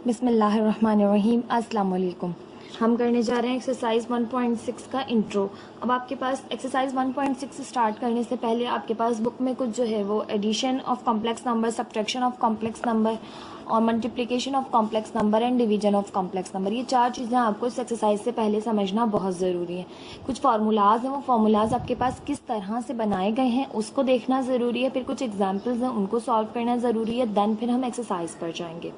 बिस्मिल्लाहिर्रहमानिर्रहीम। अस्सलाम वालेकुम। हम करने जा रहे हैं एक्सरसाइज 1.6 का इंट्रो। अब आपके पास एक्सरसाइज 1.6 स्टार्ट करने से पहले आपके पास बुक में कुछ जो है वो addition of complex number, subtraction of complex number और multiplication of complex number and division of complex number, ये चार चीज़ें आपको इस एक्सरसाइज से पहले समझना बहुत ज़रूरी है। कुछ फार्मूलाज हैं, वो फार्मूलाज आपके पास किस तरह से बनाए गए हैं उसको देखना ज़रूरी है। फिर कुछ एग्जाम्पल्स हैं, उनको सॉल्व करना ज़रूरी है। देन फिर हम एक्सरसाइज पर जाएंगे।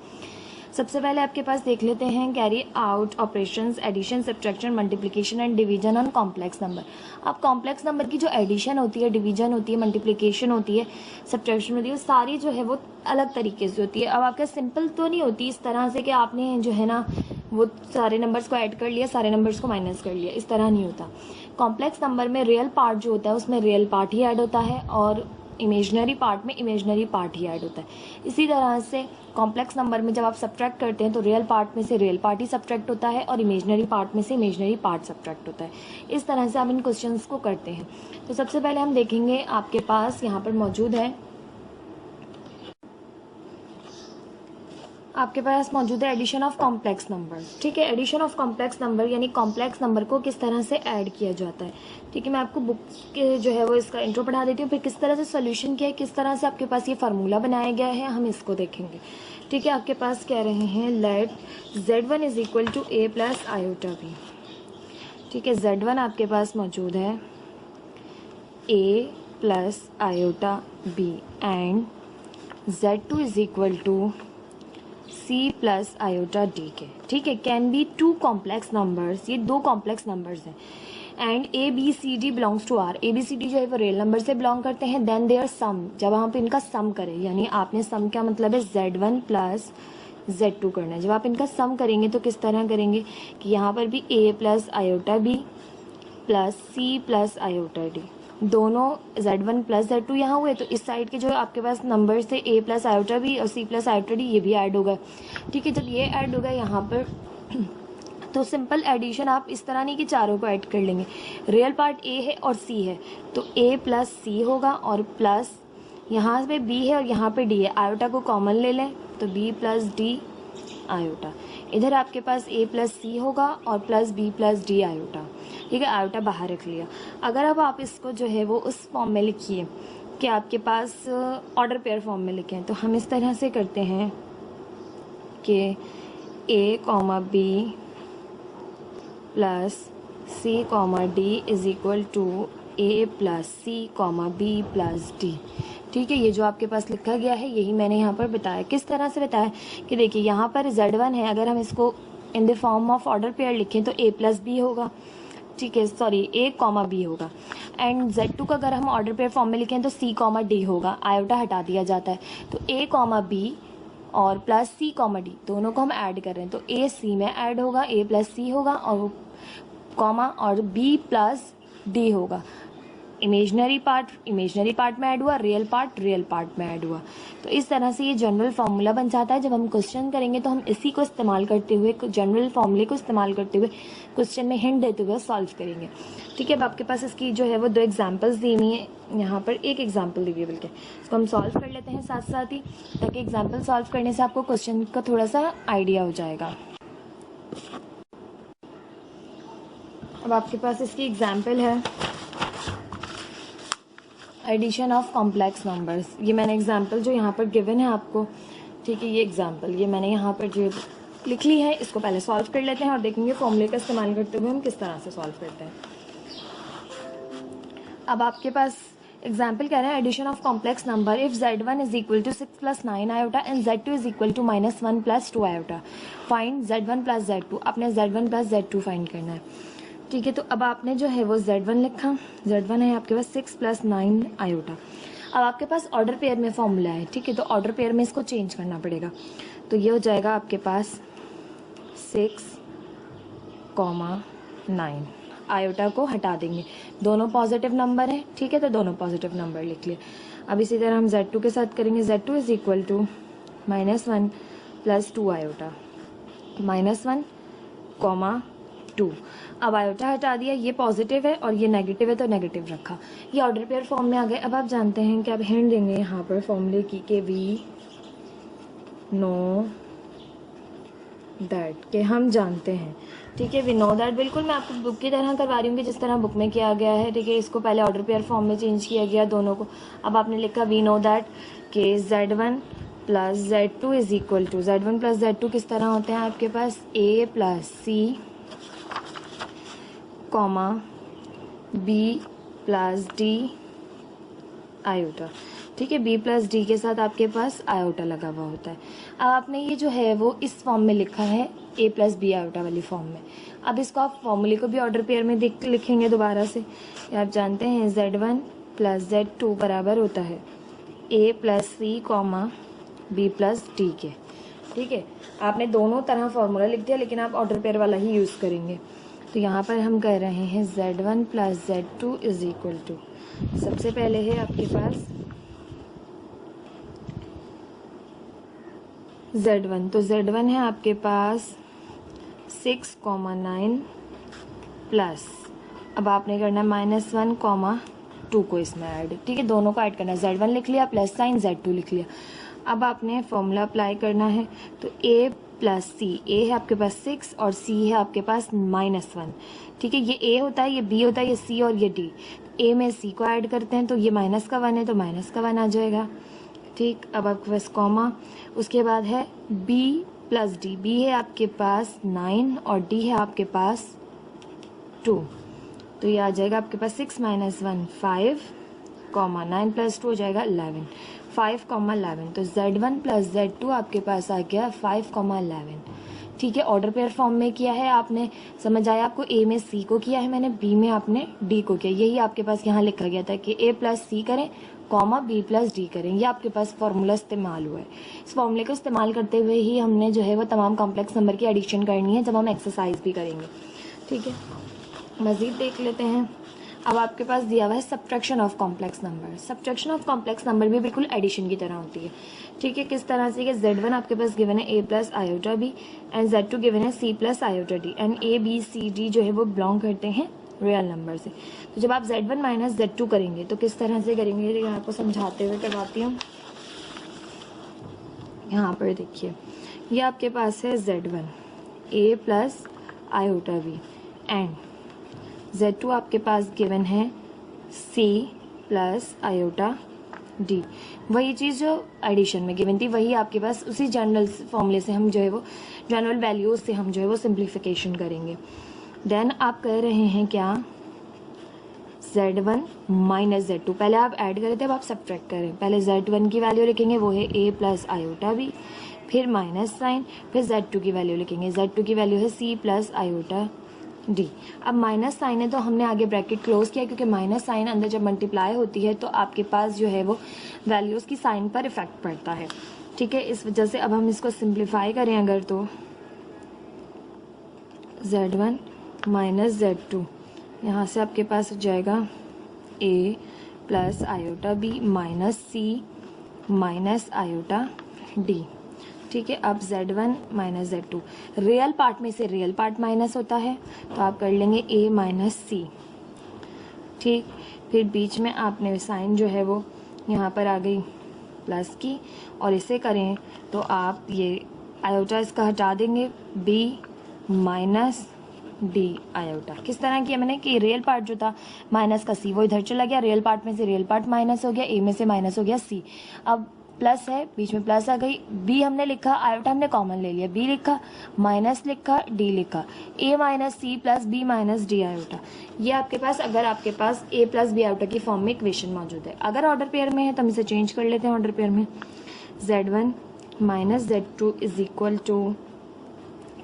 सबसे पहले आपके पास देख लेते हैं carry out operations, addition, subtraction, multiplication and division on complex number. अब कॉम्प्लेक्स नंबर की जो एडिशन होती है, डिवीजन होती है, मल्टीप्लिकेशन होती है, सब्ट्रैक्शन होती है, वो सारी जो है वो अलग तरीके से होती है। अब आपका सिंपल तो नहीं होती इस तरह से कि आपने जो है ना वो सारे नंबर्स को ऐड कर लिया, सारे नंबर्स को माइनस कर लिया, इस तरह नहीं होता। कॉम्प्लेक्स नंबर में रियल पार्ट जो होता है उसमें रियल पार्ट ही ऐड होता है और इमेजनरी पार्ट में इमेजनरी पार्ट ही ऐड होता है। इसी तरह से कॉम्प्लेक्स नंबर में जब आप सब्ट्रैक्ट करते हैं तो रियल पार्ट में से रियल पार्ट ही सब्ट्रैक्ट होता है और इमेजनरी पार्ट में से इमेजनरी पार्ट सब्ट्रैक्ट होता है। इस तरह से आप इन क्वेश्चंस को करते हैं। तो सबसे पहले हम देखेंगे, आपके पास यहाँ पर मौजूद है, आपके पास मौजूद है एडिशन ऑफ कॉम्प्लेक्स नंबर। ठीक है, एडिशन ऑफ कॉम्प्लेक्स नंबर यानी कॉम्प्लेक्स नंबर को किस तरह से ऐड किया जाता है। ठीक है, मैं आपको बुक के जो है वो इसका इंट्रो पढ़ा देती हूँ, फिर किस तरह से सोल्यूशन किया है, किस तरह से आपके पास ये फार्मूला बनाया गया है, हम इसको देखेंगे। ठीक है, आपके पास कह रहे हैं let Z1 is equal to A plus iota B। ठीक है, Z1 आपके पास मौजूद है A plus iota B and Z2 is equal to C plus iota D के। ठीक है, can be two complex numbers, ये दो कॉम्प्लेक्स नंबर्स हैं। And ABCD belongs to R, ABCD जो है वो रियल नंबर से बिलोंग करते हैं। देन देयर सम, जब वहाँ पे इनका सम करें, यानी आपने सम क्या मतलब है Z1 प्लस Z2 करना है। जब आप इनका सम करेंगे तो किस तरह करेंगे कि यहाँ पर भी A plus iota B plus C plus iota D, दोनों Z1 प्लस Z2 यहाँ हुए, तो इस साइड के जो आपके पास नंबर थे A प्लस आयोटा B और C प्लस आयोटा D, ये भी ऐड होगा। ठीक है, जब ये ऐड होगा यहाँ पर तो सिंपल एडिशन आप इस तरह नहीं कि चारों को ऐड कर लेंगे। रियल पार्ट A है और C है तो A प्लस C होगा और प्लस यहाँ पे B है और यहाँ पे D है, आयोटा को कॉमन ले लें तो B प्लस D आयोटा। इधर आपके पास A प्लस C होगा और plus B plus D iota. ठीक है, आयोटा बाहर रख लिया। अगर अब आप इसको जो है वो उस फॉर्म में लिखिए कि आपके पास ऑर्डर पेयर फॉर्म में लिखें, तो हम इस तरह से करते हैं कि A comma B plus C comma D is equal to A plus C comma B plus D। ठीक है, ये जो आपके पास लिखा गया है यही मैंने यहाँ पर बताया। किस तरह से बताया कि देखिए यहाँ पर Z1 है, अगर हम इसको इन the form of order pair लिखें तो A प्लस B होगा। ठीक है, सॉरी A कॉमा B होगा। एंड Z2 का अगर हम ऑर्डर पेयर फॉर्म में लिखें तो C कॉमा D होगा, आयोटा हटा दिया जाता है। तो A कॉमा B और प्लस C कॉमा D दोनों को हम ऐड कर रहे हैं तो A C में ऐड होगा, A प्लस C होगा और कॉमा और B प्लस D होगा। इमेजनरी पार्ट में ऐड हुआ, रियल पार्ट में ऐड हुआ। तो इस तरह से ये जनरल फार्मूला बन जाता है। जब हम क्वेश्चन करेंगे तो हम इसी को इस्तेमाल करते हुए, जनरल फार्मूले को इस्तेमाल करते हुए क्वेश्चन में हिंट देते हुए सॉल्व करेंगे। ठीक है, अब आपके पास इसकी जो है वो दो एग्जाम्पल्स दी हुई हैं, यहाँ पर एक एग्जाम्पल दी हुई है बल्कि, इसको हम सॉल्व कर लेते हैं साथ साथ ही, ताकि एग्जाम्पल सॉल्व करने से आपको क्वेश्चन का थोड़ा सा आइडिया हो जाएगा। अब आपके पास इसकी एग्जाम्पल है एडिशन ऑफ कॉम्प्लेक्स नंबर्स। ये मैंने एग्जाम्पल जो यहाँ पर गिवन है आपको, ठीक है, ये एग्जाम्पल ये मैंने यहाँ पर जो लिख ली है, इसको पहले सॉल्व कर लेते हैं और देखेंगे फॉर्मूले का इस्तेमाल करते हुए हम किस तरह से सॉल्व करते हैं। अब आपके पास एग्जाम्पल कह रहे हैं addition of complex number if Z1 is equal to 6 plus 9 iota and Z2 is equal to -1 plus 2 iota. Find Z1 plus Z2, आपने Z1 प्लस Z2 फाइंड करना है। ठीक है, तो अब आपने जो है वो Z1 लिखा, Z1 है आपके पास 6 प्लस 9 आयोटा। अब आपके पास ऑर्डर पेयर में फॉर्मूला है। ठीक है, तो ऑर्डर पेयर में इसको चेंज करना पड़ेगा, तो ये हो जाएगा आपके पास 6 कॉमा 9, आयोटा को हटा देंगे, दोनों पॉजिटिव नंबर है। ठीक है, तो दोनों पॉजिटिव नंबर लिख लिए। अब इसी तरह हम Z2 के साथ करेंगे, Z2 is equal to -1 plus 2 iota, -1 comma 2। अब आयोटा हटा दिया, ये पॉजिटिव है और ये नेगेटिव है तो नेगेटिव रखा, ये ऑर्डर पेयर फॉर्म में आ गए। अब आप जानते हैं कि आप हिंट देंगे यहाँ पर फॉर्मूले की कि वी नो दैट, कि हम जानते हैं। ठीक है, वी नो दैट, बिल्कुल मैं आपको बुक की तरह करवा रही हूँ कि जिस तरह बुक में किया गया है। ठीक है, इसको पहले ऑर्डर पेयर फॉर्म में चेंज किया गया दोनों को। अब आपने लिखा वी नो दैट कि Z1 plus Z2 is equal to, Z1 plus Z2 किस तरह होते हैं आपके पास, A plus C comma B plus D iota. ठीक है, B प्लस डी के साथ आपके पास आयोटा लगा हुआ होता है। अब आपने ये जो है वो इस फॉर्म में लिखा है A प्लस बी आयोटा वाली फॉर्म में। अब इसको आप फॉर्मूले को भी ऑर्डर पेयर में लिखेंगे दोबारा से। आप जानते हैं Z1 प्लस Z2 बराबर होता है A plus C comma B plus D के। ठीक है, आपने दोनों तरह फॉर्मूला लिख दिया, लेकिन आप ऑर्डर पेयर वाला ही यूज़ करेंगे। तो यहाँ पर हम कह रहे हैं Z1 plus Z2 is equal to, सबसे पहले है आपके पास Z1, तो Z1 है आपके पास 6,9 प्लस, अब आपने करना है -1,2 को इसमें ऐड। ठीक है, दोनों को ऐड करना है, Z1 लिख लिया प्लस साइन Z2 लिख लिया। अब आपने फॉर्मूला अप्लाई करना है, तो A प्लस सी, A है आपके पास 6 और C है आपके पास -1। ठीक है, ये A होता है, ये B होता है, ये C और ये D। A में C को ऐड करते हैं तो ये -1 है, तो -1 आ जाएगा। ठीक, अब आपके पास कॉमा, उसके बाद है B प्लस डी। B है आपके पास 9 और D है आपके पास 2, तो ये आ जाएगा आपके पास 6 - 1 5 कॉमा 9 प्लस 2 हो जाएगा 11, 5,11। तो Z1 प्लस Z2 आपके पास आ गया 5,11। ठीक है, ऑर्डर पेयर फॉर्म में किया है आपने, समझ आया आपको। A में C को किया है मैंने, B में आपने D को किया। यही आपके पास यहाँ लिखा गया था कि A प्लस सी करें कॉमा B प्लस डी करें। ये आपके पास फॉर्मूला इस्तेमाल हुआ है। इस फॉर्मूले को इस्तेमाल करते हुए ही हमने जो है वो तमाम कॉम्प्लेक्स नंबर की एडिशन करनी है, जब हम एक्सरसाइज भी करेंगे। ठीक है, मज़ीद देख लेते हैं। अब आपके पास दिया हुआ है subtraction of complex number. Subtraction of complex number भी बिल्कुल एडिशन की तरह होती है। ठीक है, किस तरह से कि Z1 आपके पास गिवन है A plus iota B and Z2 given है C plus iota D and A B C D जो है वो बिलोंग करते हैं रियल नंबर से। तो जब आप Z1 माइनस Z2 करेंगे तो किस तरह से करेंगे, ये आपको समझाते हुए करवाती हूँ। यहाँ पर देखिए, ये आपके पास है Z1 A plus iota B and Z2 आपके पास गिवन है C प्लस आयोटा D। वही चीज़ जो एडिशन में गिवन थी वही आपके पास, उसी जनरल फॉर्मूले से हम जो है वो जनरल वैल्यूज से हम जो है वो सिंप्लीफिकेशन करेंगे। देन आप कह रहे हैं क्या, Z1 माइनस Z2, पहले आप ऐड करें थे, अब आप सब्ट्रैक्ट करें। पहले Z1 की वैल्यू लिखेंगे, वो है A प्लस आयोटा बी, फिर माइनस साइन, फिर Z2 की वैल्यू लिखेंगे, Z2 की वैल्यू है C प्लस आयोटा डी। अब माइनस साइन है तो हमने आगे ब्रैकेट क्लोज किया, क्योंकि माइनस साइन अंदर जब मल्टीप्लाई होती है तो आपके पास जो है वो वैल्यूज़ की साइन पर इफेक्ट पड़ता है। ठीक है, इस वजह से अब हम इसको सिंप्लीफाई करें अगर, तो Z1 माइनस Z2, यहाँ से आपके पास हो जाएगा A plus iota B minus C minus iota D। ठीक है, अब Z1 minus Z2, real part में से रियल पार्ट माइनस होता है तो आप कर लेंगे A माइनस C। ठीक, फिर बीच में आपने साइन जो है वो यहाँ पर आ गई प्लस की, और इसे करें तो आप ये आयोटा इसका हटा देंगे, B माइनस D आयोटा। किस तरह किया मैंने कि रियल पार्ट जो था माइनस का C वो इधर चला गया, रियल पार्ट में से रियल पार्ट माइनस हो गया, A में से माइनस हो गया C। अब प्लस है, बीच में प्लस आ गई, B हमने लिखा, आयोटा हमने कॉमन ले लिया, B लिखा, माइनस लिखा, D लिखा, A minus C plus B minus D iota. ये आपके पास, अगर आपके पास A प्लस B आयोटा की फॉर्म में इक्वेशन मौजूद है। अगर ऑर्डर पेयर में है तो हम इसे चेंज कर लेते हैं ऑर्डर पेयर में। Z1 minus Z2 is equal to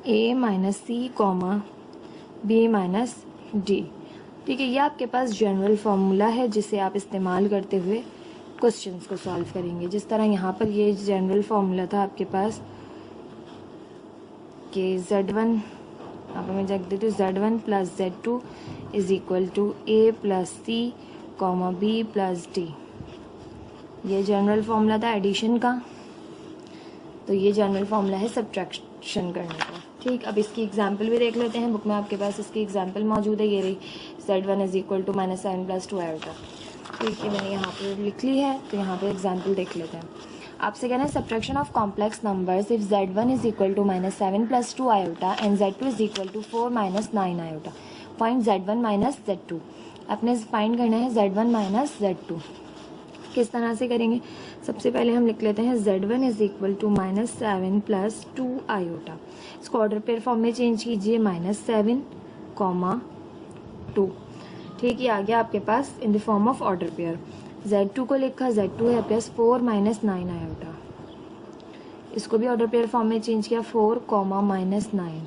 A minus C comma B minus D। ठीक है, ये आपके पास जनरल फार्मूला है जिसे आप इस्तेमाल करते हुए क्वेश्चंस को सॉल्व करेंगे। जिस तरह यहाँ पर ये जनरल फार्मूला था आपके पास कि Z1, यहाँ पर मैं लिख देती हूँ, Z1 plus Z2 is equal to A plus C comma B plus D। ये जनरल फार्मूला था एडिशन का, तो ये जनरल फार्मूला है सब्ट्रैक्शन करने का। ठीक, अब इसकी एग्जाम्पल भी देख लेते हैं। बुक में आपके पास इसकी एग्जाम्पल मौजूद है, ये रही Z1 is equal to -7 + 2 iota. ठीक है, मैंने यहाँ पर लिख ली है, तो यहाँ पे एग्जाम्पल देख लेते हैं। आपसे कहना है subtraction of complex numbers if z1 is equal to -7 + 2 iota and z2 is equal to 4 - 9 iota. Find z1 - z2। आपने फाइंड करना है z1 - z2। किस तरह से करेंगे? सबसे पहले हम लिख लेते हैं z1 is equal to -7 + 2 iota. इसको ऑर्डर पेयर फॉर्म में चेंज कीजिए, -7, 2। ठीक है, आ गया आपके पास in the form of order pair. z2 को लिखा, z2 है प्लस 4 - 9 आयोटा। इसको भी ऑर्डर पेयर फॉर्म में चेंज किया, 4, -9।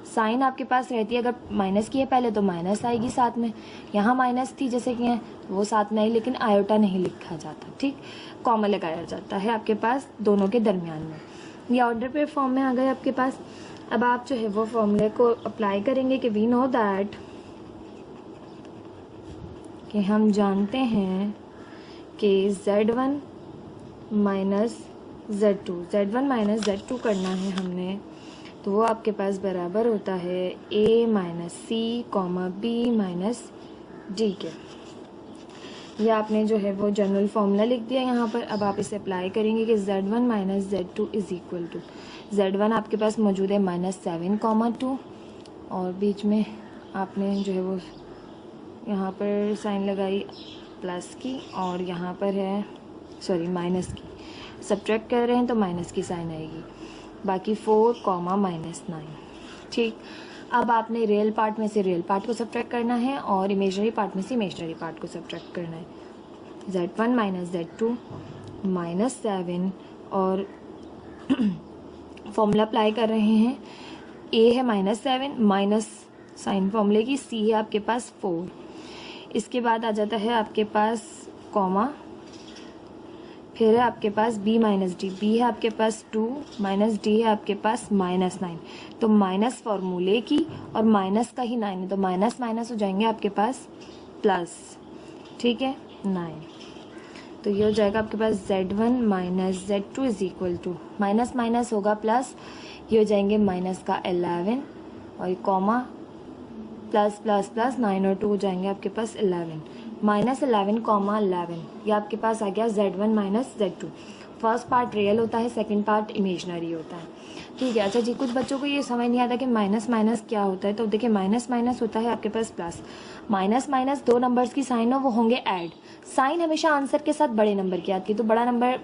साइन आपके पास रहती है, अगर माइनस की है पहले तो माइनस आएगी साथ में। यहाँ माइनस थी जैसे कि है वो साथ में आई, लेकिन आयोटा नहीं लिखा जाता। ठीक, कॉमा लगाया जाता है आपके पास दोनों के दरमियान में। ये ऑर्डर पेयर फॉर्म में आ गए आपके पास। अब आप जो है वो फॉर्मूले को अप्लाई करेंगे कि वी नो दैट, कि हम जानते हैं कि z1 - z2 करना है हमने, तो वो आपके पास बराबर होता है a - c, b - d के। ये आपने जो है वो जनरल फार्मूला लिख दिया यहाँ पर। अब आप इसे अप्लाई करेंगे कि z1 - z2 is equal to, z1 आपके पास मौजूद है -7, 2, और बीच में आपने जो है वो यहाँ पर साइन लगाई प्लस की, और यहाँ पर है माइनस की। सब्ट्रैक्ट कर रहे हैं तो माइनस की साइन आएगी। बाकी 4, -9। ठीक, अब आपने रियल पार्ट में से रियल पार्ट को सब्ट्रैक्ट करना है और इमेजनरी पार्ट में से इमेजनरी पार्ट को सब्ट्रैक्ट करना है। z1 - z2 -7, और फॉर्मूला अप्लाई कर रहे हैं। a है -7, माइनस साइन फॉर्मूले की, c है आपके पास 4। इसके बाद आ जाता है आपके पास कॉमा, फिर है आपके पास b - d, b है आपके पास 2, माइनस d है आपके पास -9। तो माइनस फॉर्मूले की और माइनस का ही 9 है, तो माइनस माइनस हो जाएंगे आपके पास प्लस। ठीक है, 9। तो ये हो जाएगा आपके पास z1 - z2 is equal to, minus minus होगा प्लस, ये हो जाएंगे माइनस का 11, और कॉमा प्लस प्लस प्लस 9 और 2 हो जाएंगे आपके पास 11, -11, 11। ये आपके पास आ गया z1 - z2। First part real होता है, सेकंड पार्ट इमेजनरी होता है। ठीक है, अच्छा जी, कुछ बच्चों को ये समझ नहीं आता कि माइनस माइनस क्या होता है। तो देखिए, माइनस माइनस होता है आपके पास प्लस। माइनस माइनस दो नंबर्स की साइन हो, वो होंगे ऐड। साइन हमेशा आंसर के साथ बड़े नंबर की आती है। तो बड़ा नंबर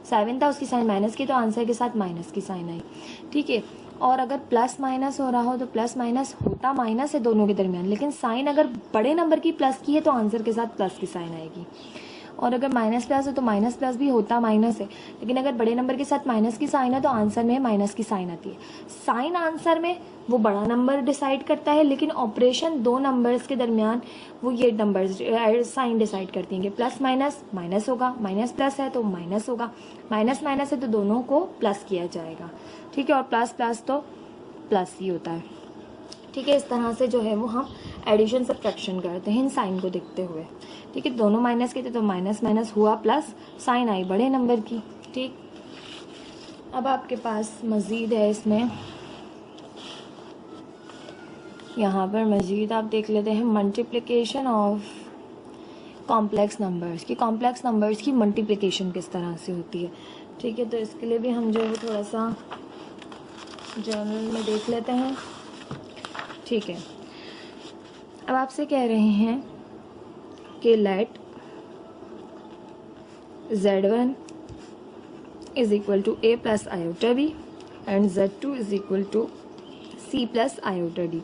7 था, उसकी साइन माइनस की, तो आंसर के साथ माइनस की साइन आई। ठीक है, और अगर प्लस माइनस हो रहा हो तो प्लस माइनस होता माइनस है दोनों के दरमियान, लेकिन साइन अगर बड़े नंबर की प्लस की है तो आंसर के साथ प्लस की साइन आएगी। और अगर माइनस प्लस है तो माइनस प्लस भी होता माइनस है, लेकिन अगर बड़े नंबर के साथ माइनस की साइन है तो आंसर में माइनस की साइन आती है। साइन आंसर में वो बड़ा नंबर डिसाइड करता है, लेकिन ऑपरेशन दो नंबर्स के दरमियान वो ये नंबर्स साइन डिसाइड करती हैं कि प्लस माइनस माइनस होगा, माइनस प्लस है तो माइनस होगा, माइनस माइनस है तो दोनों को प्लस किया जाएगा। ठीक है, और प्लस प्लस तो प्लस ही होता है। ठीक है, इस तरह से जो है वो हम एडिशन सब्ट्रैक्शन करते हैं इन साइन को देखते हुए। ठीक है, दोनों माइनस के थे तो माइनस माइनस हुआ प्लस, साइन आई बड़े नंबर की। ठीक, अब आपके पास मज़ीद है इसमें, यहाँ पर मज़ीद आप देख लेते हैं मल्टीप्लिकेशन ऑफ कॉम्प्लेक्स नंबर्स की। कॉम्प्लेक्स नंबर्स की मल्टीप्लिकेशन किस तरह से होती है। ठीक है, तो इसके लिए भी हम जो है थोड़ा सा जर्नल में देख लेते हैं। ठीक है, अब आपसे कह रहे हैं कि let z1 is equal to a plus iota b and z2 is equal to c plus iota d।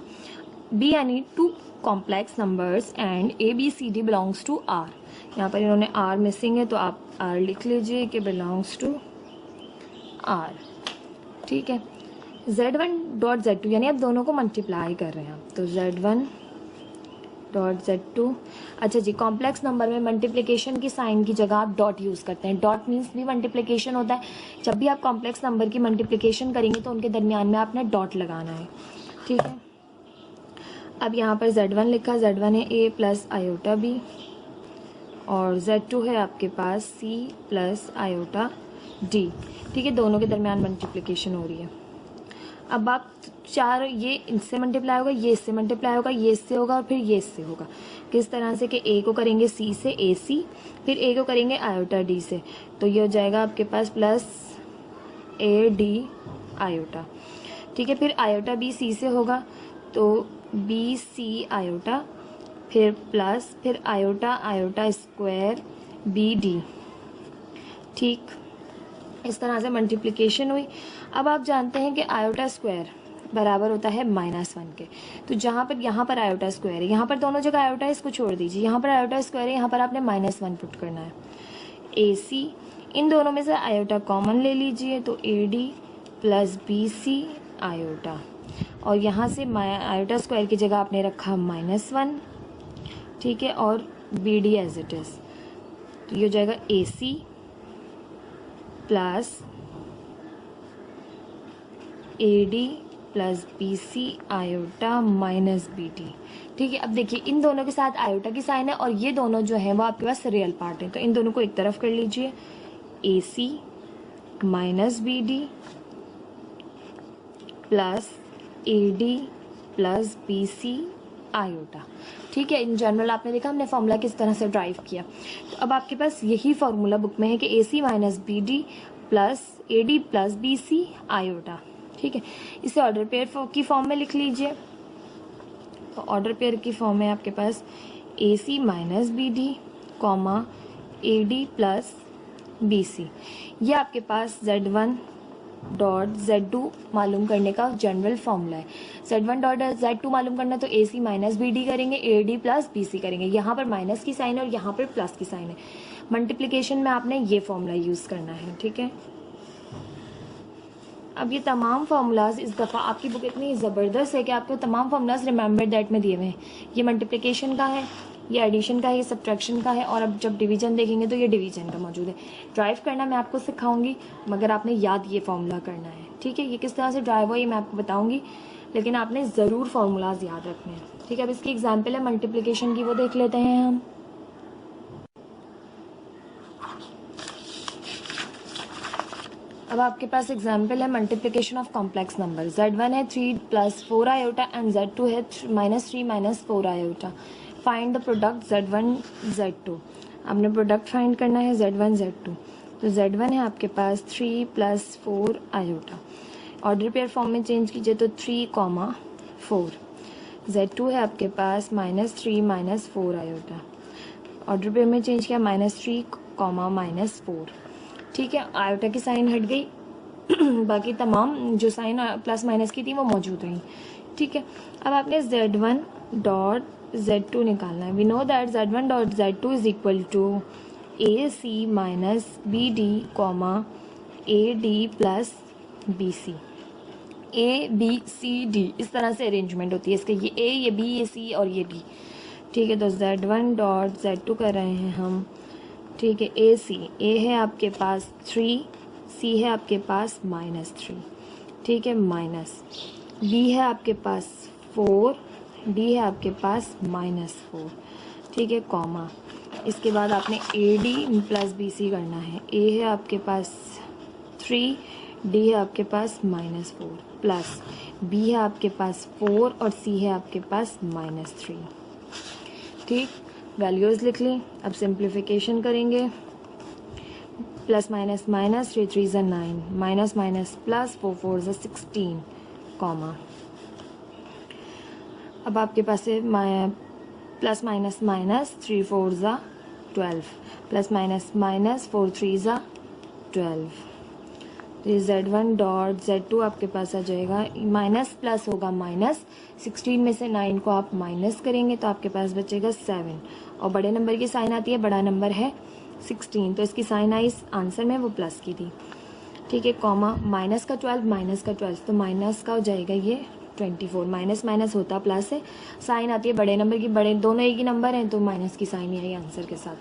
b यानी two complex numbers and a b c d belongs to r। यहाँ पर इन्होंने r मिसिंग है तो आप r लिख लीजिए कि बिलोंग्स टू r। ठीक है, z1 डॉट z2 यानी आप दोनों को मल्टीप्लाई कर रहे हैं, तो z1 डॉट z2। अच्छा जी, कॉम्प्लेक्स नंबर में मल्टीप्लिकेशन की साइन की जगह आप डॉट यूज़ करते हैं। डॉट मीन्स भी मल्टीप्लिकेशन होता है। जब भी आप कॉम्प्लेक्स नंबर की मल्टीप्लिकेशन करेंगे तो उनके दरमियान में आपने डॉट लगाना है। ठीक है, अब यहाँ पर z1 लिखा, z1 है a प्लस आयोटा b और z2 है आपके पास c प्लस आयोटा d। ठीक है, दोनों के दरमियान मल्टीप्लिकेशन हो रही है। अब आप चार, ये इससे मल्टीप्लाई होगा, ये इससे मल्टीप्लाई होगा, ये इससे होगा और फिर ये इससे होगा। किस तरह से कि ए को करेंगे सी से ए सी, फिर ए को करेंगे आयोटा डी से, तो ये हो जाएगा आपके पास प्लस ए डी आयोटा। ठीक है, फिर आयोटा बी सी से होगा तो बी सी आयोटा, फिर प्लस फिर iota iota square B D. ठीक, इस तरह से मल्टीप्लिकेशन हुई। अब आप जानते हैं कि आयोटा स्क्वायर बराबर होता है -1 के, तो जहाँ पर यहाँ पर आयोटा स्क्वायर है, यहाँ पर दोनों जगह आयोटा है, इसको छोड़ दीजिए, यहाँ पर आयोटा स्क्वायर है, यहाँ पर आपने -1 पुट करना है। ए सी, इन दोनों में से आयोटा कॉमन ले लीजिए, तो A D plus B C iota, और यहाँ से आयोटा स्क्वायर की जगह आपने रखा -1, ठीक है, और B D as it is, तो ये हो जाएगा A C plus A D plus B C iota minus B D. ठीक है, अब देखिए इन दोनों के साथ आयोटा की साइन है और ये दोनों जो है वो आपके पास रियल पार्ट है, तो इन दोनों को एक तरफ कर लीजिए, A C minus B D plus A D plus B C iota. ठीक है, इन जनरल आपने देखा हमने फॉर्मूला किस तरह से ड्राइव किया। तो अब आपके पास यही फॉर्मूला बुक में है कि A C minus B D plus A D plus B C iota. ठीक है, इसे ऑर्डर पेयर की फॉर्म में लिख लीजिए, तो ऑर्डर पेयर की फॉर्म में आपके पास A C minus B D comma A D plus B C, ये आपके पास Z1 डॉट Z2 मालूम करने का जनरल फॉर्मूला है। Z1 डॉट Z2 मालूम करना तो A C minus B D करेंगे, A D plus B C करेंगे, यहाँ पर माइनस की साइन है और यहाँ पर प्लस की साइन है। मल्टीप्लिकेशन में आपने ये फॉर्मूला यूज़ करना है। ठीक है, अब ये तमाम फार्मूलाज इस दफ़ा आपकी बुक इतनी ज़बरदस्त है कि आपको तमाम फार्मूलाज रिमेंबर दैट में दिए हुए हैं। ये मल्टीप्लिकेशन का है, ये एडिशन का है, ये सब्ट्रैक्शन का है, और अब जब डिवीजन देखेंगे तो ये डिवीजन का मौजूद है। ड्राइव करना मैं आपको सिखाऊंगी, मगर आपने याद ये फार्मूला करना है। ठीक है, ये किस तरह से ड्राइव हो ये मैं आपको बताऊँगी, लेकिन आपने ज़रूर फार्मूलाज याद रखने हैं। ठीक है, अब इसकी एग्जाम्पल है मल्टीप्लिकेशन की, वो देख लेते हैं हम। अब आपके पास एग्जाम्पल है multiplication of complex number. Z1 है 3 प्लस 4 आयोटा एंड Z2 है -3 minus 4 iota. Find the product Z1 Z2। आपने प्रोडक्ट फाइंड करना है Z1 Z2। तो Z1 है आपके पास 3 plus 4 iota, order pair form में चेंज कीजिए तो 3, 4। Z2 है आपके पास -3 माइनस 4 आयोटा, ऑर्डर पेयर में चेंज किया -3, -4। ठीक है, आयोटा की साइन हट गई, बाकी तमाम जो साइन प्लस माइनस की थी वो मौजूद रही। ठीक है, अब आपने Z1 डॉट Z2 निकालना है। We know that Z1 dot Z2 is equal to A C minus B D comma A D plus B C. A B C D इस तरह से अरेंजमेंट होती है इसके, ये ए, ये बी, ये सी और ये डी। ठीक है, तो Z1 डॉट Z2 कर रहे हैं हम। ठीक है, ए सी, ए है आपके पास 3, सी है आपके पास -3। ठीक है, माइनस बी है आपके पास 4, डी है आपके पास -4। ठीक है, कॉमा, इसके बाद आपने A D plus B C करना है। ए है आपके पास 3, डी है आपके पास -4 प्लस बी है आपके पास 4 और सी है आपके पास -3। ठीक, वैल्यूज़ लिख ली। अब सिंप्लीफिकेशन करेंगे, प्लस माइनस माइनस 3 3 ज़ा 9, माइनस माइनस प्लस 4 4 ज़ा 16, कॉमा। अब आपके पास है प्लस माइनस माइनस 3 4 ज़ा 12, प्लस माइनस माइनस 4 3 ज़ा 12। तो Z1 डॉट Z2 आपके पास आ जाएगा, माइनस प्लस होगा माइनस, 16 में से 9 को आप माइनस करेंगे तो आपके पास बचेगा 7, और बड़े नंबर की साइन आती है, बड़ा नंबर है 16, तो इसकी साइन आई इस आंसर में वो प्लस की थी। ठीक है, कॉमा, माइनस का 12 माइनस का 12, तो माइनस का हो जाएगा ये 24, माइनस माइनस होता प्लस है, साइन आती है बड़े नंबर की, बड़े दोनों एक ही नंबर हैं तो माइनस की साइन ही आई आंसर के साथ।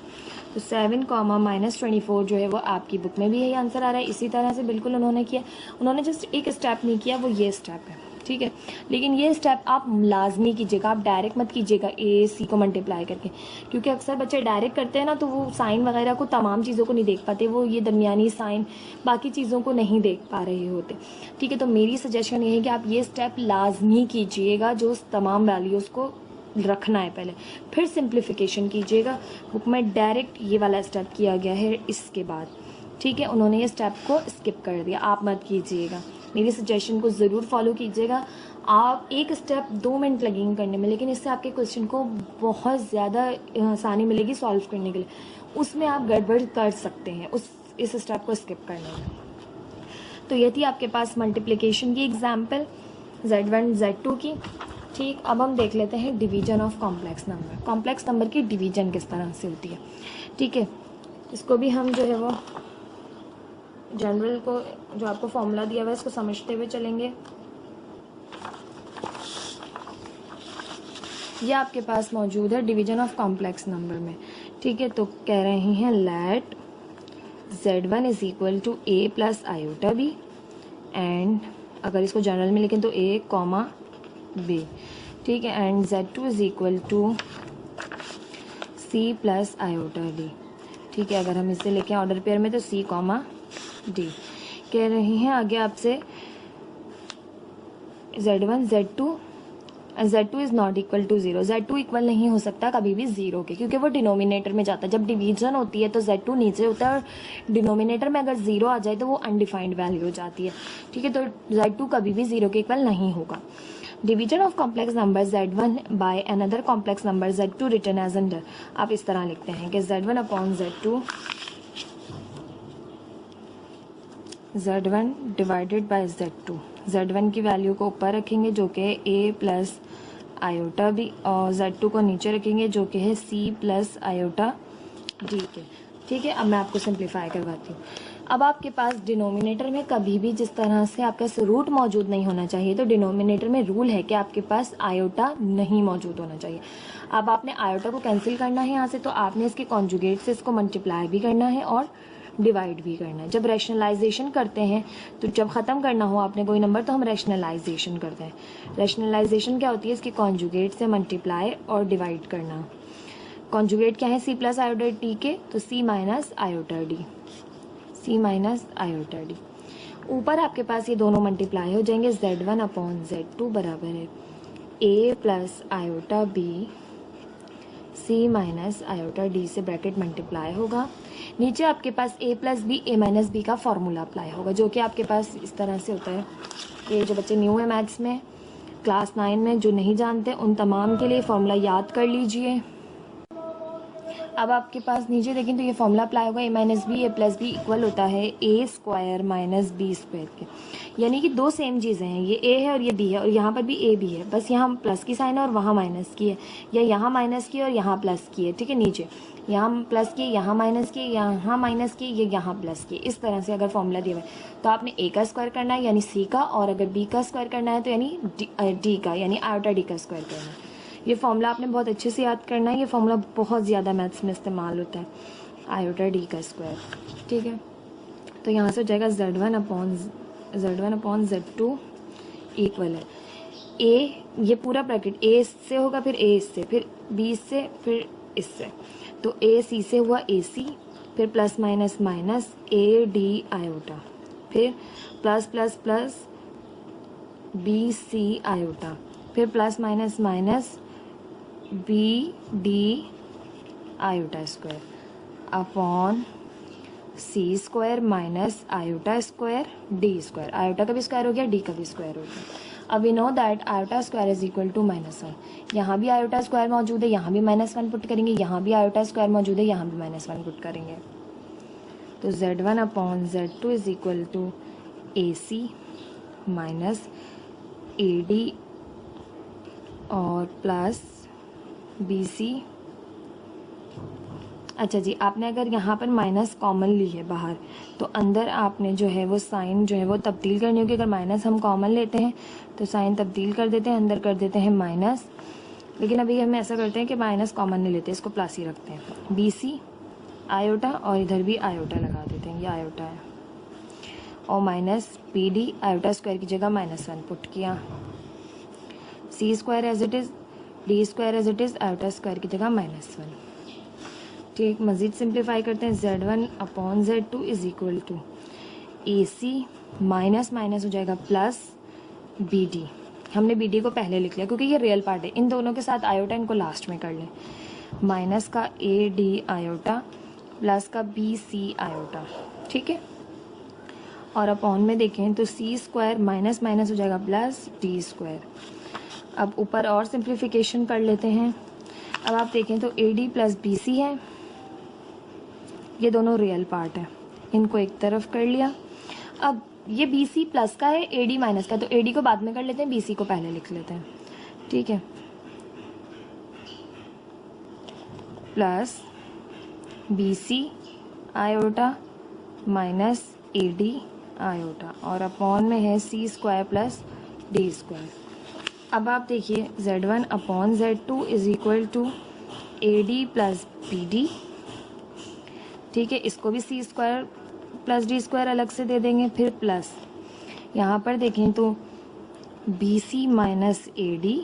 तो 7, -24 जो है वो आपकी बुक में भी यही आंसर आ रहा है। इसी तरह से बिल्कुल उन्होंने किया, उन्होंने जस्ट एक स्टेप नहीं किया, वो ये स्टेप है। ठीक है, लेकिन ये स्टेप आप लाजमी कीजिएगा, आप डायरेक्ट मत कीजिएगा ए सी को मल्टीप्लाई करके, क्योंकि अक्सर बच्चे डायरेक्ट करते हैं ना तो वो साइन वगैरह को, तमाम चीज़ों को नहीं देख पाते, वो ये दरमियानी साइन बाकी चीज़ों को नहीं देख पा रहे होते। ठीक है, तो मेरी सजेशन ये है कि आप ये स्टेप लाजमी कीजिएगा, जो तमाम वैल्यूज़ को रखना है पहले, फिर सिंप्लीफिकेशन कीजिएगा। बुक में डायरेक्ट ये वाला स्टेप किया गया है इसके बाद, ठीक है। उन्होंने ये स्टेप को स्किप कर दिया, आप मत कीजिएगा, मेरी सजेशन को ज़रूर फॉलो कीजिएगा। आप एक स्टेप 2 मिनट लगेंगे करने में, लेकिन इससे आपके क्वेश्चन को बहुत ज़्यादा आसानी मिलेगी सॉल्व करने के लिए। उसमें आप गड़बड़ कर सकते हैं इस स्टेप को स्किप करने में। तो ये थी आपके पास मल्टीप्लिकेशन की एग्जाम्पल Z1 Z2 की, ठीक। अब हम देख लेते हैं division of complex number. Complex number की डिवीजन किस तरह से होती है, ठीक है। इसको भी हम जो है वो जनरल को जो आपको फॉर्मूला दिया हुआ है इसको समझते हुए चलेंगे। ये आपके पास मौजूद है डिवीजन ऑफ कॉम्प्लेक्स नंबर में, ठीक है। तो कह रहे हैं let Z1 is equal to A plus iota B, and अगर इसको जनरल में लिखें तो A कॉमा B, ठीक है। And Z2 is equal to C plus iota D, ठीक है। अगर हम इसे लिखें ऑर्डर पेयर में तो C कॉमा D। कह रहे हैं आगे आपसे Z1 Z2 is not equal to 0। Z2 equal नहीं हो सकता कभी भी 0 के, क्योंकि वो डिनोमिनेटर में जाता है। जब डिवीजन होती है तो Z2 नीचे होता है और डिनोमिनेटर में अगर 0 आ जाए तो वो अनडिफाइंड वैल्यू हो जाती है, ठीक है। तो Z2 कभी भी 0 के इक्वल नहीं होगा। Division of complex number Z1 by another complex number Z2 written as under. आप इस तरह लिखते हैं कि Z1 upon Z1 divided by Z2। Z1 की वैल्यू को ऊपर रखेंगे जो कि है A प्लस आयोटा B, और Z2 को नीचे रखेंगे जो कि है C प्लस आयोटा D के, ठीक है। अब मैं आपको सिंप्लीफाई करवाती हूँ। अब आपके पास डिनोमिनेटर में कभी भी जिस तरह से आपका रूट मौजूद नहीं होना चाहिए, तो डिनोमिनेटर में रूल है कि आपके पास आयोटा नहीं मौजूद होना चाहिए। अब आपने आयोटा को कैंसिल करना है यहाँ से, तो आपने इसके कॉन्जुगेट से इसको मल्टीप्लाई भी करना है और डिवाइड भी करना है। जब रैशनलाइजेशन करते हैं तो जब ख़त्म करना हो आपने कोई नंबर तो हम रैशनलाइजेशन करते हैं। रैशनलाइजेशन क्या होती है, इसके कॉन्जुगेट से मल्टीप्लाई और डिवाइड करना। कॉन्जुगेट क्या है, C प्लस आयोटा D के, तो C minus iota D, C minus iota D। ऊपर आपके पास ये दोनों मल्टीप्लाई हो जाएंगे, Z1 अपॉन Z2 बराबर है A plus iota B C minus iota D से ब्रैकेट मल्टीप्लाई होगा। नीचे आपके पास A plus B A minus B का फॉर्मूला अप्लाई होगा, जो कि आपके पास इस तरह से होता है। ये जो बच्चे न्यू है मैथ्स में, क्लास 9 में, जो नहीं जानते उन तमाम के लिए फॉर्मूला याद कर लीजिए। अब आपके पास नीचे देखें तो ये फॉर्मूला अप्लाई होगा, A minus B A plus B equal होता है A square minus B square के। यानी कि दो सेम चीज़ें हैं, ये A है और ये B है, और यहाँ पर भी A B है, बस यहाँ प्लस की साइन है और वहाँ माइनस की है, या यहाँ माइनस की और यहाँ प्लस की है, ठीक है। नीचे यहाँ प्लस की, यहाँ माइनस की, यहाँ माइनस की, ये यहाँ प्लस की। इस तरह से अगर फॉर्मूला दिया हुआ है तो आपने A का स्क्वायर करना है यानी C का, और अगर B का स्क्वायर करना है तो यानी D का यानी आयोटा D का स्क्वायर करना है। ये फॉर्मूला आपने बहुत अच्छे से याद करना है, ये फॉर्मूला बहुत ज़्यादा मैथ्स में इस्तेमाल होता है, आयोटा D का स्क्वायर, ठीक है। तो यहाँ से हो जाएगा Z1 अपॉन Z2 इक्वल है A, ये पूरा ब्रैकेट A इससे होगा, फिर A इससे, फिर B इससे, फिर इससे, तो A C से हुआ AC, फिर plus minus minus A D iota, फिर plus plus plus B C iota, फिर plus minus minus B D iota square upon C square minus iota square D square. Iota का भी square हो गया, D का भी square हो गया। अब we know that iota square is equal to -1। यहाँ भी आयोटा स्क्वायर मौजूद है, यहाँ भी -1 पुट करेंगे, यहाँ भी आयोटा स्क्वायर मौजूद है, यहाँ भी -1 पुट करेंगे। तो Z1 upon Z2 is equal to AC minus AD और प्लस BC। अच्छा जी, आपने अगर यहाँ पर माइनस कॉमन ली है बाहर, तो अंदर आपने जो है वो साइन जो है वो तब्दील करनी होगी। अगर माइनस हम कॉमन लेते हैं तो साइन तब्दील कर देते हैं, अंदर कर देते हैं माइनस, लेकिन अभी हम ऐसा करते हैं कि माइनस कॉमन नहीं लेते, इसको प्लस ही रखते हैं। BC आयोटा और इधर भी आयोटा लगा देते हैं, ये आयोटा है, और माइनस PD आयोटा स्क्वायर की जगह -1 पुट किया, C square as it is, D square as it is, iota square की जगह -1। ठीक, मज़ीद सिंप्लीफाई करते हैं। Z1 upon Z2 is equal to AC minus minus हो जाएगा प्लस BD, हमने बी डी को पहले लिख लिया क्योंकि ये रियल पार्ट है। इन दोनों के साथ आयोटा इनको लास्ट में कर लें, माइनस का ए डी आयोटा प्लस का बी सी आयोटा, ठीक है। और अपॉन में देखें तो सी स्क्वायर माइनस माइनस हो जाएगा प्लस डी स्क्वायर। अब ऊपर और सिंप्लीफिकेशन कर लेते हैं। अब आप देखें तो A D plus B C है, ये दोनों रियल पार्ट है, इनको एक तरफ कर लिया। अब ये बी सी प्लस का है, ए डी माइनस का, तो ए डी को बाद में कर लेते हैं, बी सी को पहले लिख लेते हैं, ठीक है। Plus B C iota minus A D iota और अपॉन में है C square plus D square. अब आप देखिए z1 upon z2 is equal to A D plus B D, ठीक है। इसको भी C square plus D square अलग से दे देंगे, फिर प्लस यहाँ पर देखें तो B C minus A D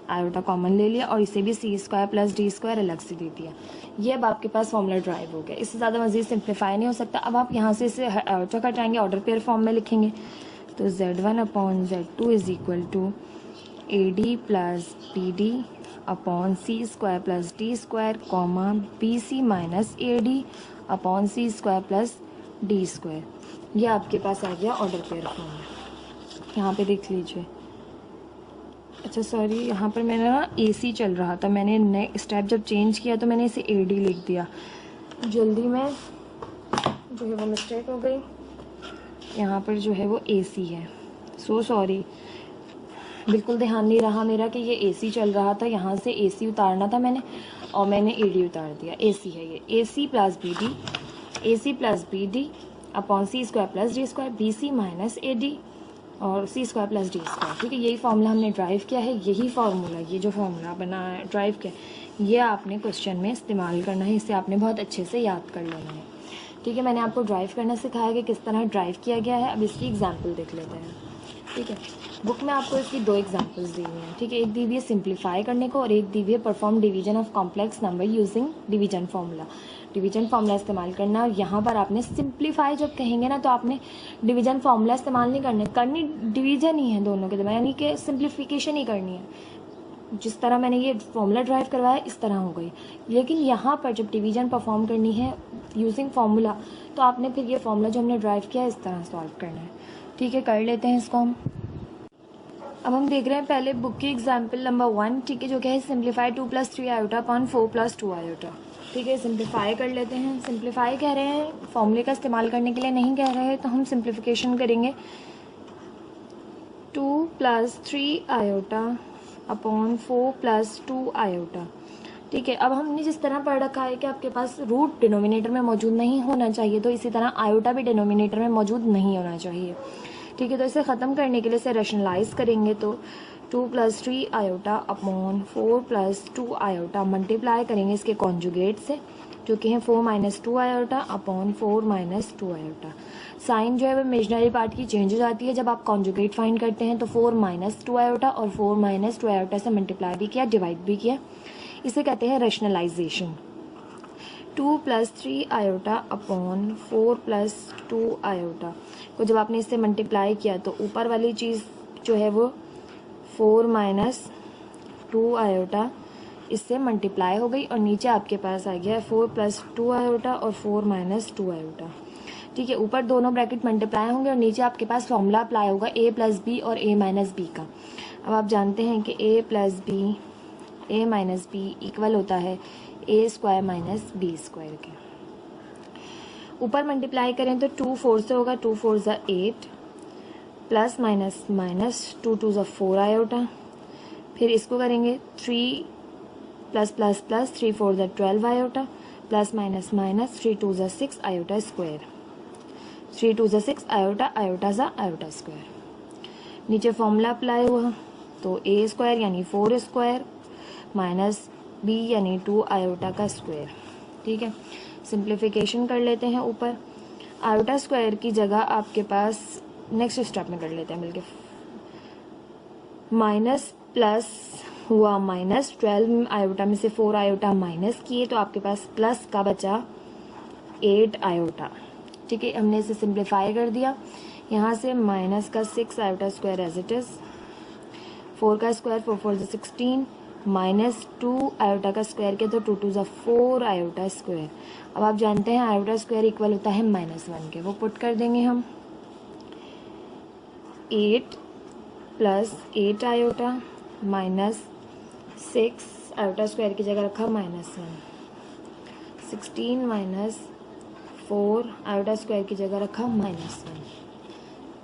iota common ले लिया और इसे भी C square plus D square अलग से दे दिया। ये अब आपके पास फॉर्मूला ड्राइव हो गया, इससे ज़्यादा मज़ीद सिंप्लीफाई नहीं हो सकता। अब आप यहाँ से इसे आयोटा हटाएंगे, ऑर्डर पेयर फॉर्म में लिखेंगे, तो z1 upon z2 is equal to A D plus B D upon C square plus D square comma B C minus A D upon C square plus D square. ये आपके पास आ गया order pair form में। यहाँ पे देख लीजिए, अच्छा sorry, यहाँ पर मैंने ना ए सी चल रहा था, मैंने नेक्स्ट स्टेप जब चेंज किया तो मैंने इसे ए डी लिख दिया, जल्दी में जो है वो मिस्टेक हो गई। यहाँ पर जो है वो ए सी है, सो सॉरी, बिल्कुल ध्यान नहीं रहा मेरा कि ये ए सी चल रहा था, यहाँ से ए सी उतारना था मैंने और मैंने ए डी उतार दिया। ए सी है ये, A C plus B D, A C plus B D upon C square plus D square, B C minus A D और C square plus D square, ठीक है। यही फार्मूला हमने ड्राइव किया है, यही फार्मूला, ये जो फार्मूला बना ड्राइव किया, ये आपने क्वेश्चन में इस्तेमाल करना है, इसे आपने बहुत अच्छे से याद कर लेना है, ठीक है। मैंने आपको ड्राइव करना सिखाया कि किस तरह ड्राइव किया गया है। अब इसकी एग्जाम्पल देख लेते हैं, ठीक है। बुक में आपको इसकी 2 एग्जाम्पल्स दी हुई हैं, ठीक है। एक दी हुई है सिंप्लीफाई करने को और एक दी हुई है perform division of complex number using division formula. Division formula इस्तेमाल करना, और यहाँ पर आपने सिंप्लीफाई जब कहेंगे ना तो आपने डिवीजन फार्मूला इस्तेमाल नहीं करनी डिवीजन ही है दोनों के दरमियान, यानी कि सिंप्लीफिकेशन ही करनी है। जिस तरह मैंने ये फार्मूला ड्राइव करवाया इस तरह हो गई, लेकिन यहाँ पर जब डिवीजन परफॉर्म करनी है यूजिंग फार्मूला तो आपने फिर ये फार्मूला जो हमने ड्राइव किया इस तरह सॉल्व करना है, ठीक है। कर लेते हैं इसको हम। अब हम देख रहे हैं पहले बुक की एग्जाम्पल नंबर 1, ठीक है, जो क्या है सिंप्लीफाई 2 + 3 आयोटा अपॉन 4 + 2 आयोटा, ठीक है। सिंप्लीफाई कर लेते हैं। सिंप्लीफाई कह रहे हैं, फॉर्मूले का इस्तेमाल करने के लिए नहीं कह रहे हैं, तो हम सिंप्लीफिकेशन करेंगे 2 + 3 आयोटा अपॉन 4 + 2 आयोटा, ठीक है। अब हमने जिस तरह पढ़ रखा है कि आपके पास रूट डिनोमिनेटर में मौजूद नहीं होना चाहिए, तो इसी तरह आयोटा भी डिनोमिनेटर में मौजूद नहीं होना चाहिए, ठीक है। तो इसे ख़त्म करने के लिए इसे रैशनलाइज करेंगे, तो 2 + 3 आयोटा अपॉन 4 + 2 आयोटा मल्टीप्लाई करेंगे इसके कॉन्जुगेट से, जो कि है 4 - 2 आयोटा अपॉन 4 - 2 आयोटा। साइन जो है वो इमेजनरी पार्ट की चेंज हो जाती है जब आप कॉन्जुगेट फाइंड करते हैं, तो 4 - 2 आयोटा और 4 - 2 आयोटा से मल्टीप्लाई भी किया, डिवाइड भी किया, इसे कहते हैं रैशनलाइजेशन। 2 + 3 आयोटा अपॉन 4 + 2 आयोटा को जब आपने इससे मल्टीप्लाई किया तो ऊपर वाली चीज़ जो है वो 4 - 2 आयोटा इससे मल्टीप्लाई हो गई और नीचे आपके पास आ गया 4 + 2 आयोटा और 4 - 2 आयोटा, ठीक है। ऊपर दोनों ब्रैकेट मल्टीप्लाई होंगे और नीचे आपके पास फॉर्मूला अप्लाई होगा a + b और a - b का। अब आप जानते हैं कि a + b a - b equal होता है a² - b² के। ऊपर मल्टीप्लाई करें तो 2 4 से होगा, 2 4 = 8 प्लस माइनस माइनस 2 2 = 4 आयोटा, फिर इसको करेंगे 3 plus plus plus 3 4 = 12 iota plus minus minus 3 2 = 6 iota square, 3 2 = 6 iota, iota सा आयोटा स्क्वायर। नीचे फॉर्मूला अप्लाई हुआ तो a² यानी 4² माइनस b यानी 2 आयोटा का स्क्वायर, ठीक है। सिंप्लीफिकेशन कर लेते हैं। ऊपर आयोटा स्क्वायर की जगह आपके पास नेक्स्ट स्टेप में कर लेते हैं मिलके, माइनस प्लस हुआ माइनस, 12 आयोटा में से 4 आयोटा माइनस किए तो आपके पास प्लस का बचा 8 आयोटा, ठीक है। हमने इसे सिंप्लीफाई कर दिया, यहाँ से माइनस का 6 iota square as it is 4 का स्क्वायर 4 4 16 माइनस 2 आयोटा का स्क्वायर किया तो 2 2 4 आयोटा स्क्वायर। अब आप जानते हैं आयोटा स्क्वायर इक्वल होता है -1 के, वो पुट कर देंगे हम। 8 plus 8 iota minus 6 iota square की जगह रखा -1, 16 माइनस 4 आयोटा स्क्वायर की जगह रखा -1।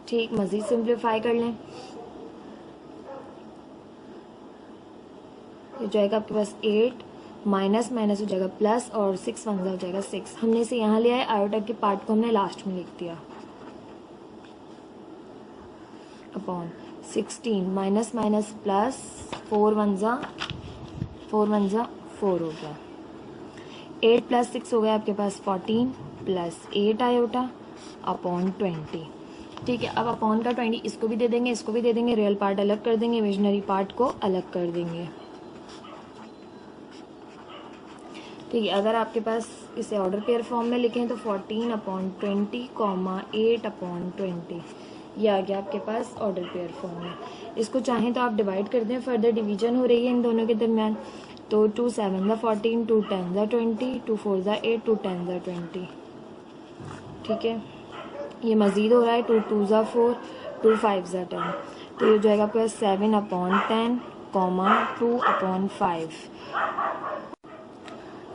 ठीक, मज़ीद सिंप्लीफाई कर लें। हो जाएगा आपके पास 8 माइनस माइनस हो जाएगा प्लस और 6 1 हो जाएगा 6। हमने इसे यहाँ लिया है, आयोटा के पार्ट को हमने लास्ट में लिख दिया अपॉन 16 माइनस माइनस प्लस 4 1 4 हो गया। 8 प्लस 6 हो गया आपके पास 14 प्लस 8 आयोटा अपॉन 20। ठीक है, अब अपॉन का 20 इसको भी दे देंगे, इसको भी दे देंगे, रियल पार्ट अलग कर देंगे, इमेजिनरी पार्ट को अलग कर देंगे। ठीक है, अगर आपके पास इसे ऑर्डर पेयर फॉर्म में लिखें तो 14 अपॉन 20 8 अपॉन 20 ये आ गया आपके पास ऑर्डर पेयर फॉर्म में। इसको चाहें तो आप डिवाइड कर दें, फर्दर डिवीजन हो रही है इन दोनों के दरमियान। तो 2 7 14 2 10 20 2 4 8 2 10 20। ठीक है, ये मज़ीद हो रहा है 2 2 4 2 5 10। तो ये हो जाएगा आपके पास 7 अपॉन 10 2 अपॉन 5।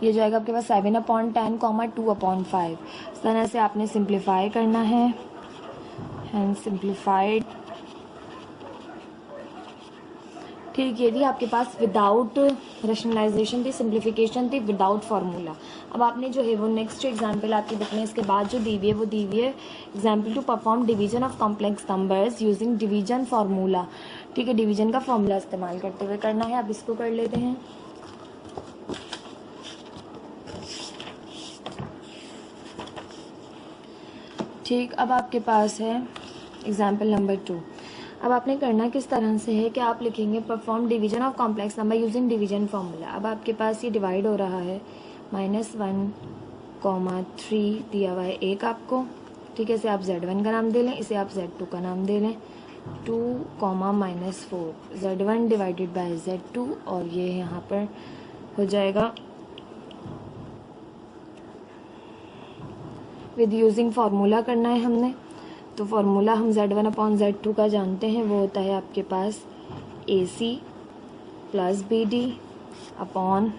ये जाएगा आपके पास 7 अपॉन 10 2 अपॉन 5। इस तरह से आपने सिंप्लीफाई करना है एंड सिंप्लीफाइड। ठीक, ये थी आपके पास विदाउट रैशनलाइजेशन थी, सिंप्लीफिकेशन थी विदाउट फार्मूला। अब आपने जो है वो नेक्स्ट एग्जाम्पल आपकी बुक में इसके बाद जो दी हुई है वो दी हुई है example to perform division of complex numbers using division formula. ठीक है, डिवीजन का फार्मूला इस्तेमाल करते हुए करना है। अब इसको कर लेते हैं। ठीक, अब आपके पास है एग्जाम्पल नंबर 2। अब आपने करना किस तरह से है कि आप लिखेंगे perform division of complex number using division formula. अब आपके पास ये डिवाइड हो रहा है -1, 3 दिया हुआ है एक आपको। ठीक है, इसे आप Z1 का नाम दे लें, इसे आप Z2 का नाम दे लें। 2, -4 Z1 डिवाइडेड बाय Z2 और ये यहाँ पर हो जाएगा विद यूजिंग फार्मूला करना है हमने। तो फार्मूला हम Z1 अपॉन Z2 का जानते हैं, वो होता है आपके पास AC plus BD upon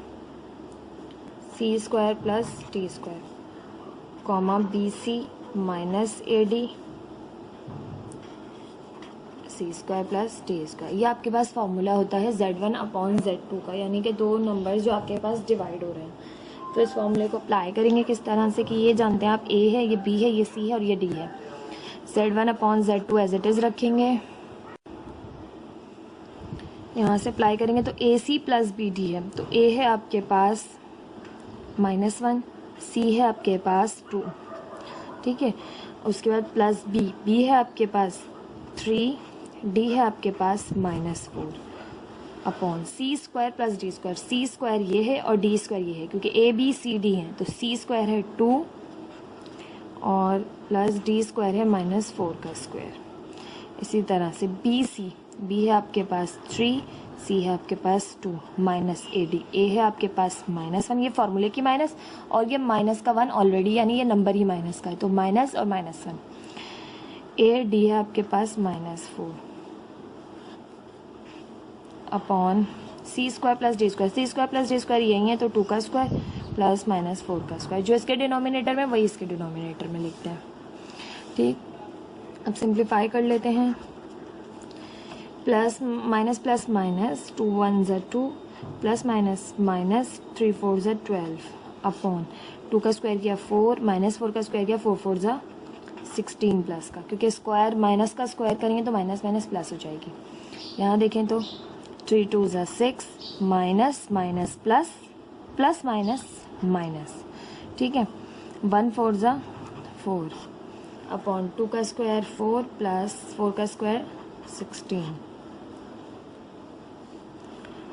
C square plus T square BC minus AD C square plus T square. ये आपके पास फार्मूला होता है Z1 अपॉन Z2 का, यानी कि दो नंबर जो आपके पास डिवाइड हो रहे हैं। तो इस फॉर्मूले को अप्लाई करेंगे किस तरह से कि ये जानते हैं आप A है, ये B है, ये C है और ये D है। Z1 upon Z2 as it is रखेंगे, यहाँ से अप्लाई करेंगे तो AC प्लस BD है। तो A है आपके पास -1, C है आपके पास 2। ठीक है, उसके बाद प्लस B है आपके पास 3, D है आपके पास -4 upon C square plus D square. C square ये है और D स्क्वायर ये है, क्योंकि A B C D है तो C स्क्वायर है 2 और प्लस D स्क्वायर है -4 का स्क्वायर। इसी तरह से B है आपके पास 3, C है आपके पास 2 माइनस AD। A है आपके पास -1, ये फार्मूले की माइनस और ये माइनस का 1 ऑलरेडी, यानी ये नंबर ही माइनस का है तो माइनस और -1। AD है आपके पास -4 upon C square plus D square. C square plus D square यही है तो 2 का स्क्वायर प्लस -4 का स्क्वायर। जो इसके डिनोमिनेटर में वही इसके डिनोमिनेटर में लिखते हैं। ठीक, अब सिंप्लीफाई कर लेते हैं। प्लस माइनस 2 1 ज़ा 2 प्लस माइनस 3 4 ज़ा 12 अपॉन 2 का स्क्वायर किया 4 -4 का स्क्वायर किया 4 4 ज़ा 16 प्लस का, क्योंकि स्क्वायर माइनस का स्क्वायर करेंगे तो माइनस माइनस प्लस हो जाएगी। यहाँ देखें तो 3 2 ज़ा 6 minus minus plus plus minus minus. ठीक है, 1 4 ज़ा 4 अपॉन 2 का स्क्वायर 4 प्लस 4 का स्क्वायर 16।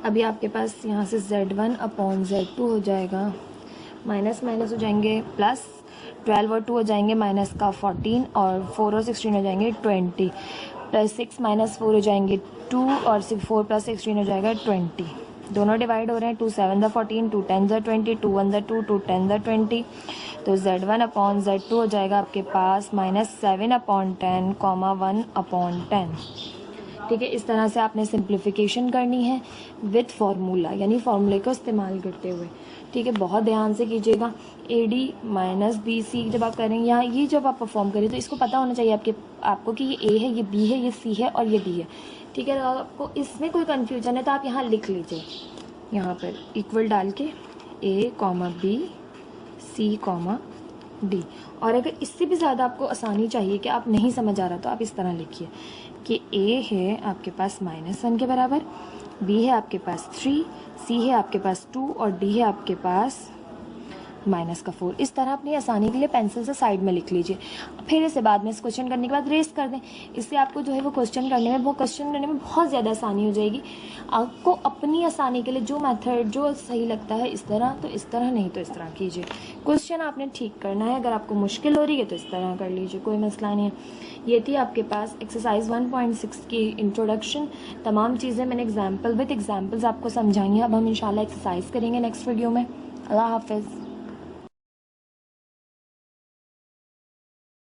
अभी आपके पास यहाँ से Z1 अपॉन Z2 हो जाएगा, माइनस माइनस हो जाएंगे प्लस 12 और 2 हो जाएंगे माइनस का 14 और 4 और 16 हो जाएंगे 20। +6 - 4 हो जाएंगे 2 और 4 + 16 हो जाएगा 20। दोनों डिवाइड हो रहे हैं, 2 7 = 14, 2 10 = 20, 2 1 = 2, 2 10 = 20। तो Z1/Z2 हो जाएगा आपके पास -7/10, 1/10। ठीक है, इस तरह से आपने सिंप्लीफिकेशन करनी है विथ फार्मूला, यानी फार्मूले को इस्तेमाल करते हुए। ठीक है, बहुत ध्यान से कीजिएगा। AD - BC जब आप करेंगे, यहाँ ये जब आप परफॉर्म करें तो इसको पता होना चाहिए आपको कि ये A है, ये B है, ये C है और ये D है। ठीक है, अगर आपको इसमें कोई कन्फ्यूजन है तो आप यहाँ लिख लीजिए, यहाँ पर इक्वल डाल के A, B, C, D। और अगर इससे भी ज़्यादा आपको आसानी चाहिए कि आप नहीं समझ आ रहा तो आप इस तरह लिखिए कि A है आपके पास -1 के बराबर, B है आपके पास 3, C है आपके पास 2 और D है आपके पास -4। इस तरह अपनी आसानी के लिए पेंसिल से साइड में लिख लीजिए। फिर इसे बाद में इस क्वेश्चन करने के बाद रेस कर दें। इससे आपको जो है वो क्वेश्चन करने में बहुत ज़्यादा आसानी हो जाएगी। आपको अपनी आसानी के लिए जो मेथड जो सही लगता है इस तरह, तो इस तरह, नहीं तो इस तरह कीजिए। क्वेश्चन आपने ठीक करना है। अगर आपको मुश्किल हो रही है तो इस तरह कर लीजिए, कोई मसला नहीं है। ये थी आपके पास एक्सरसाइज 1.6 की इंट्रोडक्शन। तमाम चीज़ें मैंने एग्जाम्पल्स आपको समझाई हैं। अब हम इंशाल्लाह एक्सरसाइज करेंगे नेक्स्ट वीडियो में। अल्लाह हाफ़िज़।